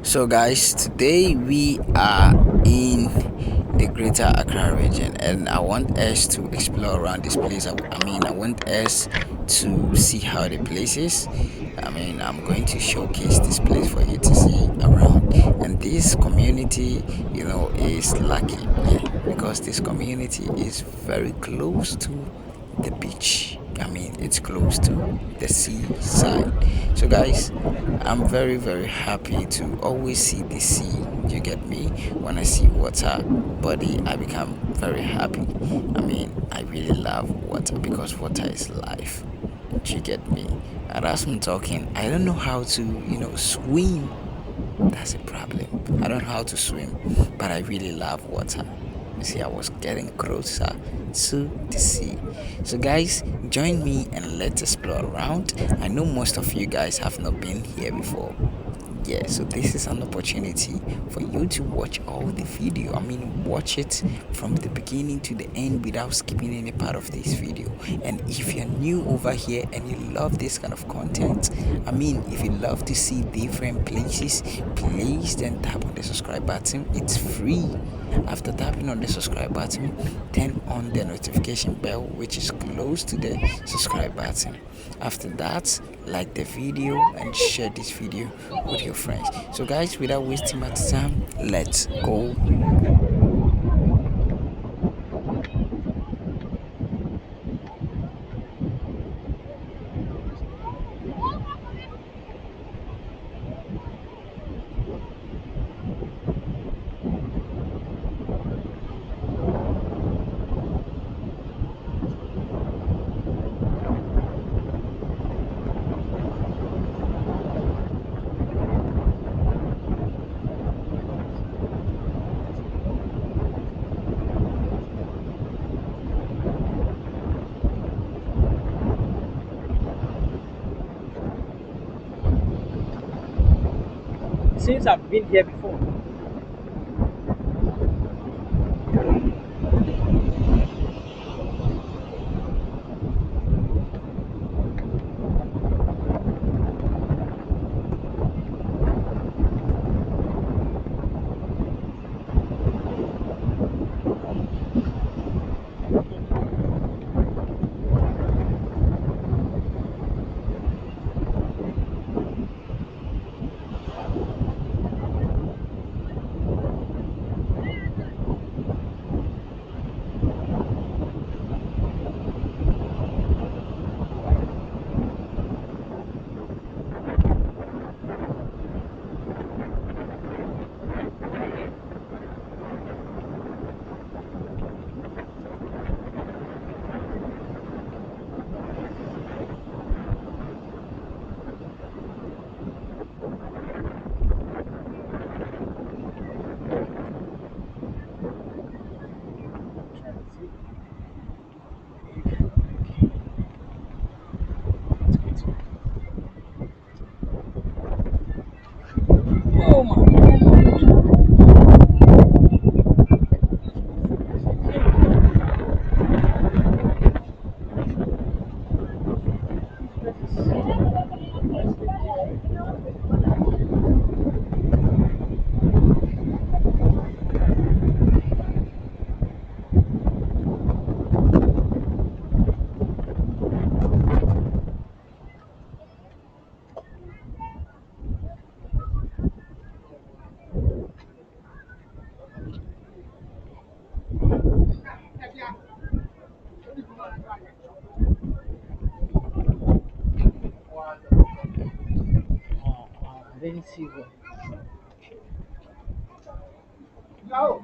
So, guys, today we are in the Greater Accra region, and I want us to explore around this place. I want us to see how the place is. I'm going to showcase this place for you to see around, and this community, is lucky, yeah, because this community is very close to the beach. It's close to the seaside. So, guys, I'm very, very happy to always see the sea. You get me? When I see water body, I become very happy. I really love water because water is life. Do you get me? And as I'm talking, I don't know how to, swim. That's a problem. I don't know how to swim, but I really love water. You see, I was getting closer to the sea. So, guys, join me and let's explore around. I know most of you guys have not been here before. Yeah, so this is an opportunity for you to watch all the video. Watch it from the beginning to the end without skipping any part of this video. And if you're new over here and you love this kind of content, if you love to see different places, please then tap on the subscribe button. It's free. After tapping on the subscribe button, turn on the notification bell, which is close to the subscribe button. After that, like the video and share this video with your friends. So, guys, without wasting much time, let's go. Since I've been here before. Oh my. I didn't see what. Yeah.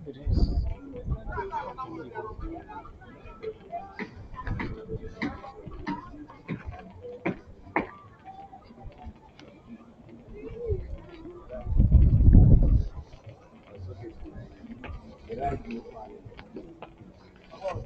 It is. Oh.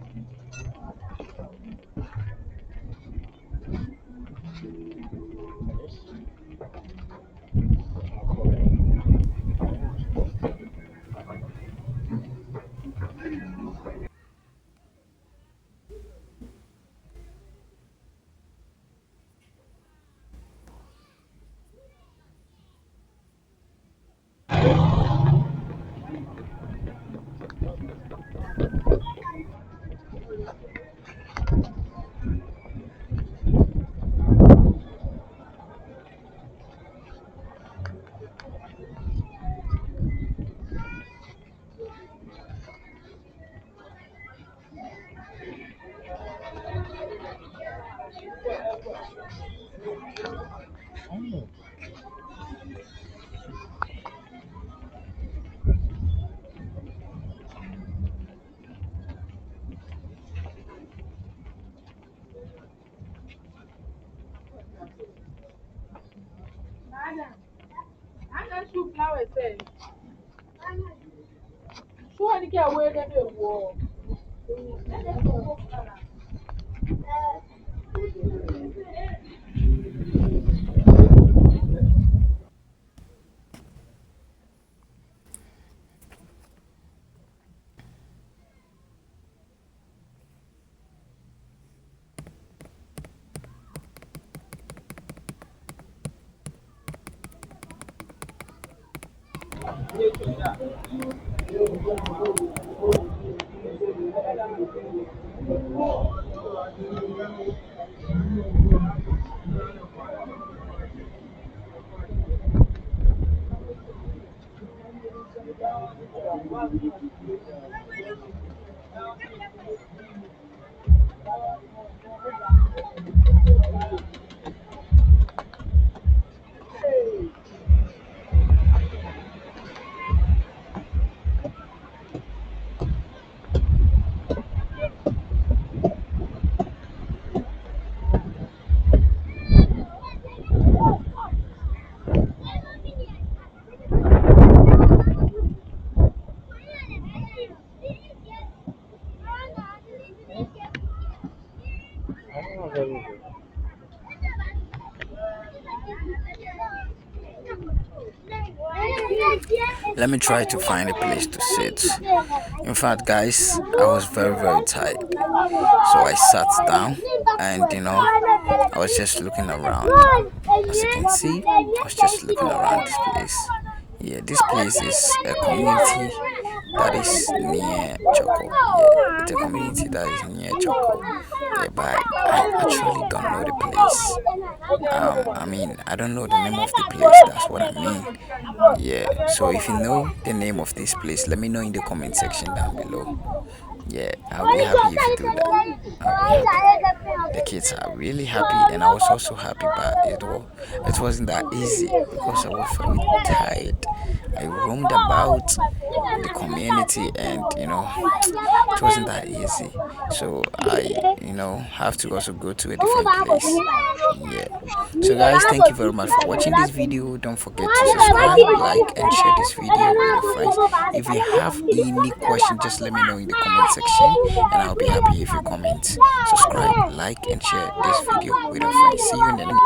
Oh, very good. Let me try to find a place to sit. In fact, guys, I was very tired. So I sat down and I was just looking around. As you can see, I was just looking around this place. Yeah, this place is a community that is near Choco. Yeah, it's a community that is near Choco. Yeah, but I actually don't know the place. I don't know the name of the place. That's what I mean. Yeah, so if you know the name of this place, let me know in the comment section down below. Yeah, I'll be happy if you do that. I'll be happy. The kids are really happy, and I was also happy, but it wasn't that easy because I was very tired. I roamed about the community, and it wasn't that easy. So I have to also go to a different place. Yeah. So guys, thank you very much for watching this video. Don't forget to subscribe, like, and share this video with your friends. If you have any question, just let me know in the comment section, and I'll be happy if you comment. Subscribe, like, and share this video with your friends. See you in the next